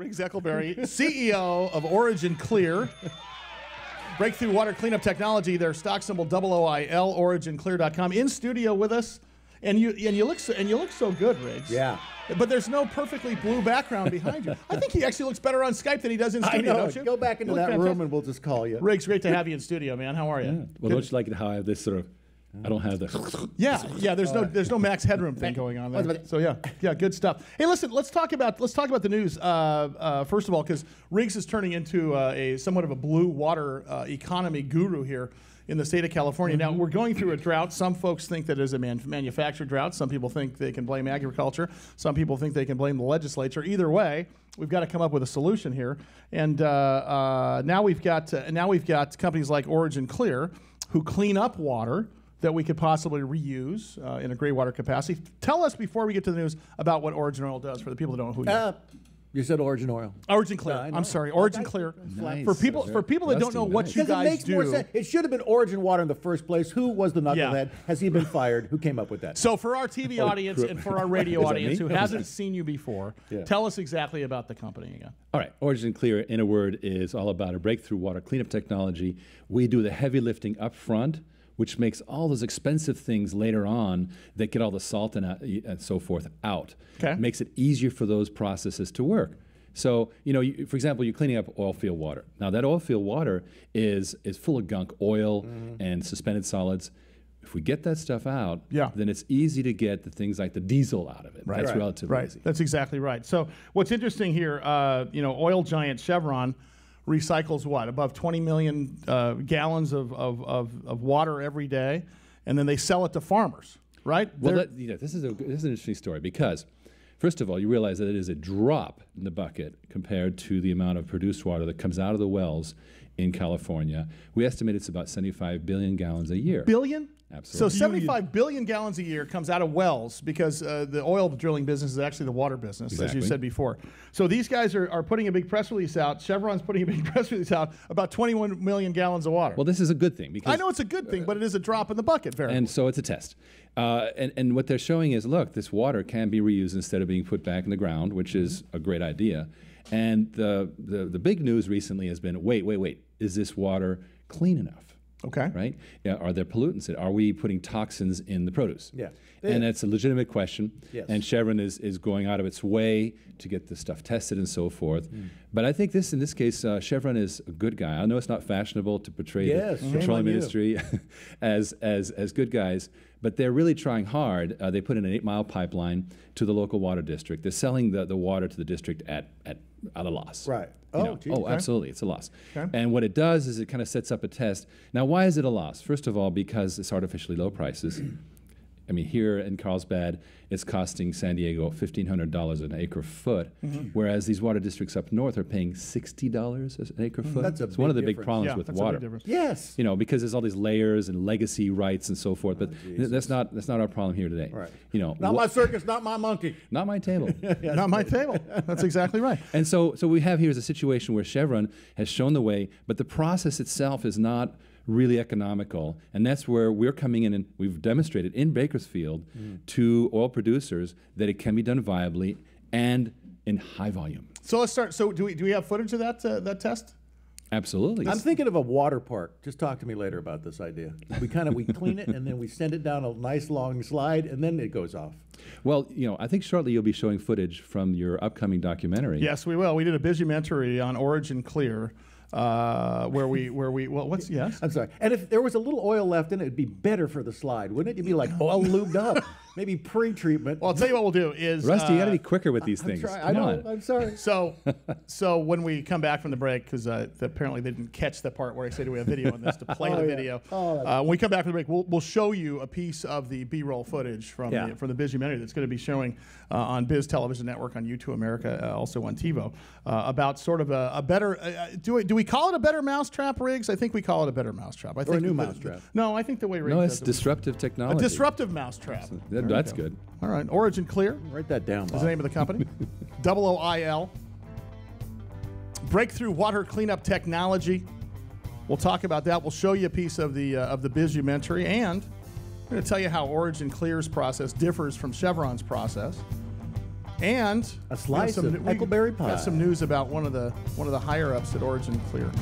Riggs Eckelberry, CEO of OriginClear. Breakthrough water cleanup technology. Their stock symbol OOIL, OriginClear.com. In studio with us, and you look so good, Riggs. Yeah. But there's no perfectly blue background behind you. I think he actually looks better on Skype than he does in studio, don't you? Go back into that room and we'll just call you. Riggs, great to have you in studio, man. How are you? Yeah. Well, don't you like it how I have this sort of, I don't have the... Yeah. There's no max headroom thing going on there. So yeah, good stuff. Hey, listen, let's talk about the news first of all, because Riggs is turning into a somewhat of a blue water economy guru here in the state of California. Now, we're going through a drought. Some folks think that it is a manufactured drought. Some people think they can blame agriculture. Some people think they can blame the legislature. Either way, we've got to come up with a solution here. And now we've got companies like OriginClear who clean up water that we could possibly reuse in a gray water capacity. Tell us, before we get to the news, about what Origin Oil does for the people that don't know who you are. You said Origin Oil. OriginClear. I'm sorry, OriginClear. Nice. For people that don't know what you guys it makes do. more sense. It should have been Origin Water in the first place. Who was the knucklehead? Yeah. Has he been fired? Who came up with that? So for our TV audience and for our radio Is that audience me? who hasn't seen you before, Yeah. tell us exactly about the company again. All right, OriginClear, in a word, is all about a breakthrough water cleanup technology. We do the heavy lifting up front, which makes all those expensive things later on that get all the salt and so forth out. Okay. Makes it easier for those processes to work. So, for example, you're cleaning up oil field water. Now, that oil field water is full of gunk, oil and suspended solids. If we get that stuff out, then it's easy to get the things like the diesel out of it. Right. That's relatively easy. That's exactly right. So what's interesting here, oil giant Chevron recycles what? Above 20 million gallons of water every day, and then they sell it to farmers, right? Well, this is an interesting story because, first of all, you realize that it is a drop in the bucket compared to the amount of produced water that comes out of the wells in California. We estimate it's about 75 billion gallons a year. Billion? Absolutely. So 75 billion gallons a year comes out of wells because the oil drilling business is actually the water business, as you said before. So these guys are putting a big press release out. Chevron's putting a big press release out about 21 million gallons of water. Well, this is a good thing because I know it's a good thing, but it is a drop in the bucket, very. And so it's a test. And what they're showing is, look, this water can be reused instead of being put back in the ground, which is a great idea. And the big news recently has been, wait, is this water clean enough? Okay. Right? Yeah, are there pollutants? Are we putting toxins in the produce? Yeah. And that's a legitimate question. Yes. And Chevron is going out of its way to get this stuff tested and so forth. But I think in this case, Chevron is a good guy. I know it's not fashionable to portray the petroleum industry as good guys, but they're really trying hard. They put in an 8-mile pipeline to the local water district. They're selling the water to the district at a loss. Right. Absolutely, it's a loss. Okay. And what it does is it kind of sets up a test. Now, why is it a loss? First of all, because it's artificially low prices. I mean, here in Carlsbad, it's costing San Diego $1,500 an acre foot, whereas these water districts up north are paying $60 an acre foot. That's one of the big difference. problems with water. A big difference. Yes. Because there's all these layers and legacy rights and so forth. But that's not our problem here today. Right. Not my circus, not my monkey. Not my table. Not my table. That's exactly right. And so we have here is a situation where Chevron has shown the way, but the process itself is not really economical, and that's where we're coming in, and we've demonstrated in Bakersfield to oil producers that it can be done viably and in high volume. So let's start. So do we have footage of that test? Absolutely. I'm thinking of a water park. Just talk to me later about this idea. We clean it and then we send it down a nice long slide and then it goes off. Well, I think shortly you'll be showing footage from your upcoming documentary. Yes, we will. We did a busymentary on OriginClear. Yes? I'm sorry. And if there was a little oil left in it, it'd be better for the slide, wouldn't it? It'd be like all lubed up. Maybe pre-treatment. Well, I'll tell you what we'll do is... Rusty, you got to be quicker with these things. I know. I'm sorry. So when we come back from the break, because apparently they didn't catch the part where I said we have video on this to play the video. When we come back from the break, we'll show you a piece of the B-roll footage from the busymentary that's going to be showing on Biz Television Network, on U2 America, also on TiVo, about sort of a better... do we call it a better mousetrap, Riggs? I think we call it a better mousetrap. Or a new mousetrap. No, I think the way Riggs No, it's does it, disruptive technology. a disruptive mousetrap. That's good. All right, OriginClear Write that down, Bob. is the name of the company. OOIL. Breakthrough water cleanup technology. We'll talk about that. We'll show you a piece of the busymentary, and I'm going to tell you how OriginClear's process differs from Chevron's process. And a slice of Eckelberry pie. Got some news about one of the higher ups at OriginClear.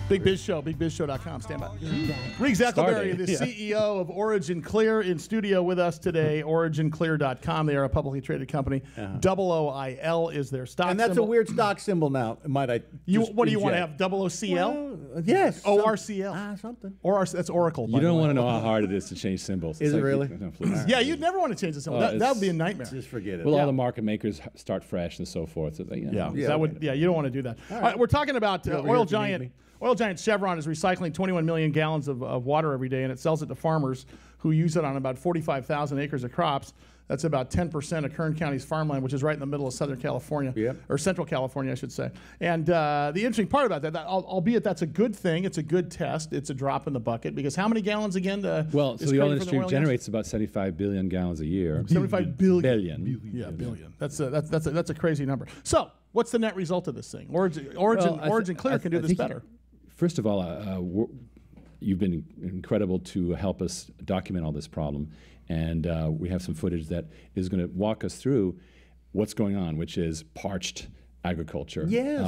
Big Biz Show, bigbizshow.com. Stand by. Riggs Eckelberry, the CEO of OriginClear, in studio with us today. OriginClear.com. They are a publicly traded company. OOIL is their stock symbol. And that's a weird stock symbol now. Might I? What do you want to have? OOCL? Well, yes. ORCL. Something. That's Oracle. You don't want to know how hard it is to change symbols. Is it really? No, please. Yeah, you'd never want to change the symbol. That would be a nightmare. Just forget it. Well, all the market makers start fresh and so forth. So you don't want to do that. All right, we're talking about oil giant. Oil giant Chevron is recycling 21 million gallons of water every day, and it sells it to farmers who use it on about 45,000 acres of crops. That's about 10% of Kern County's farmland, which is right in the middle of Southern California, or Central California, I should say. And the interesting part about that, albeit that's a good thing, it's a good test, it's a drop in the bucket, because how many gallons again? So the oil industry generates about 75 billion gallons a year. 75 billion. Yeah, billion. That's a crazy number. So what's the net result of this thing? OriginClear can do this better. First of all, you've been incredible to help us document all this problem. And we have some footage that is going to walk us through what's going on, which is parched agriculture. Yes,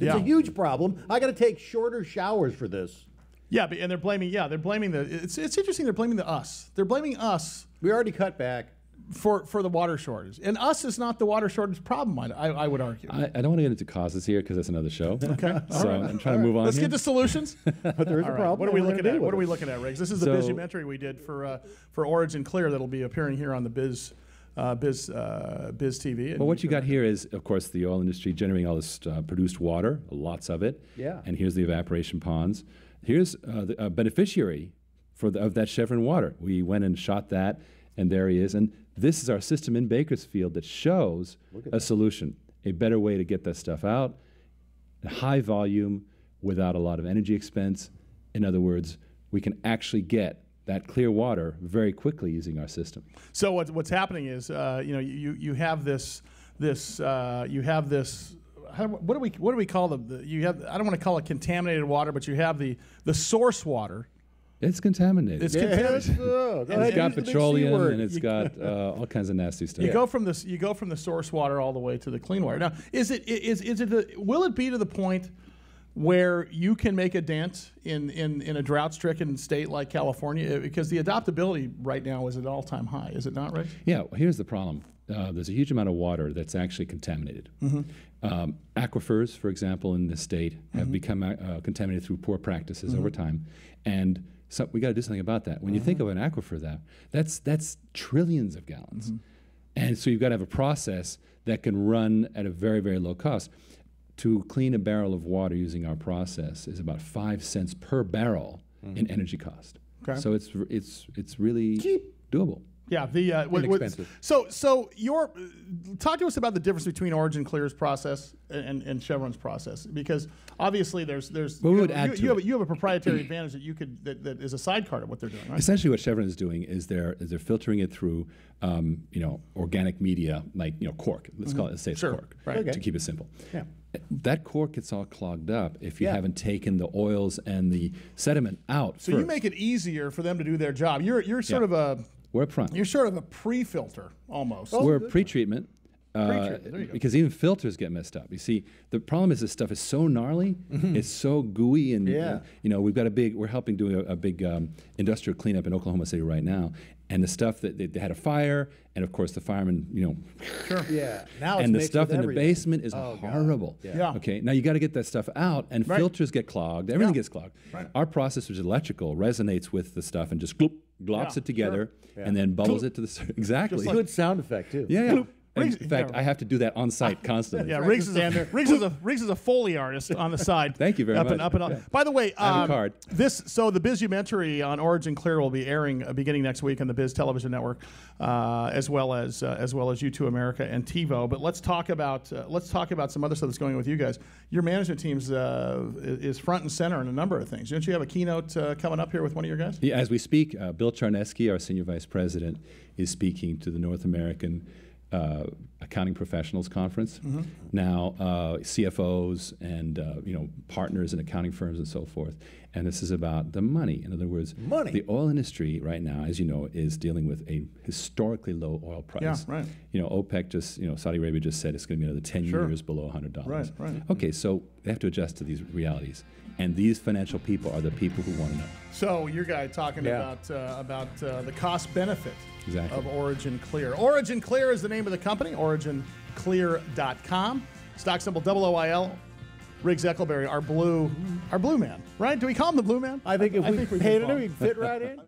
it's a huge problem. I got to take shorter showers for this. Yeah, and they're blaming it's interesting. They're blaming us. They're blaming us. We already cut back. For the water shortage. And us is not the water shortage problem, I would argue. I don't want to get into causes here because that's another show. Okay. So I'm trying to move on. Let's get to solutions. But there is a problem. What are we looking at? What are we looking at, Riggs? This is a documentary we did for OriginClear that'll be appearing here on the Biz TV. Well, what you got here is, of course, the oil industry generating all this produced water, lots of it. Yeah. And here's the evaporation ponds. Here's a beneficiary of that Chevron water. We went and shot that, and there he is. And this is our system in Bakersfield that shows a solution, a better way to get that stuff out, high volume, without a lot of energy expense. In other words, we can actually get that clear water very quickly using our system. So what's happening is, you have this. What do we call them? I don't want to call it contaminated water, but you have the source water. It's contaminated. It's contaminated. It's got petroleum and it's got all kinds of nasty stuff. You go from the source water all the way to the clean water. Now, will it be to the point where you can make a dent in a drought-stricken state like California? Because the adoptability right now is at an all-time high, is it not, right? Yeah. Well, here's the problem. There's a huge amount of water that's actually contaminated. Aquifers, for example, in the state have become contaminated through poor practices over time, and so we got to do something about that. When you think of an aquifer, that's trillions of gallons, and so you've got to have a process that can run at a very, very low cost. To clean a barrel of water using our process is about 5 cents per barrel in energy cost. Okay. So it's really cheap, doable. Yeah, inexpensive. So talk to us about the difference between OriginClear's process and Chevron's process, because obviously you have a proprietary advantage that is a sidecar of what they're doing, right? Essentially, what Chevron is doing is they're filtering it through organic media like cork. Let's say it's cork, right? To keep it simple. Yeah. That cork gets all clogged up if you haven't taken the oils and the sediment out. So you make it easier for them to do their job. You're sort of a We're upfront. You're sort of a pre-filter almost. We're a pre-treatment. Because even filters get messed up. You see, the problem is this stuff is so gnarly, it's so gooey, and we've got we're helping do a big industrial cleanup in Oklahoma City right now, and the stuff that they had a fire, and of course the firemen, now and the stuff in the basement is horrible. Okay, now you got to get that stuff out, and filters get clogged, everything gets clogged. Our process, which is electrical, resonates with the stuff and just glops it together, and then bubbles it to the exactly. Good sound effect too. Yeah. In fact, I have to do that on site constantly. Yeah, Riggs is a Foley artist on the side. Thank you very much. Up and up. By the way, I have a card. the Bizumentary on OriginClear will be airing beginning next week on the Biz Television Network, as well as U2 America and TiVo. But let's talk about some other stuff that's going on with you guys. Your management team is front and center in a number of things. Don't you have a keynote coming up here with one of your guys? Yeah, as we speak, Bill Charneski, our senior vice president, is speaking to the North American accounting professionals conference. Now, CFOs and partners in accounting firms and so forth. And this is about the money. In other words, the oil industry right now, as you know, is dealing with a historically low oil price. Yeah, right. OPEC just, Saudi Arabia just said it's going to be another 10 years below $100. Right, right. Okay, so they have to adjust to these realities. And these financial people are the people who want to know. So your guy talking about the cost benefit of OriginClear. OriginClear is the name of the company, originclear.com. Stock symbol OOIL. Riggs Eckelberry, our blue man, right? Do we call him the blue man? I think if we painted him, he'd fit right in.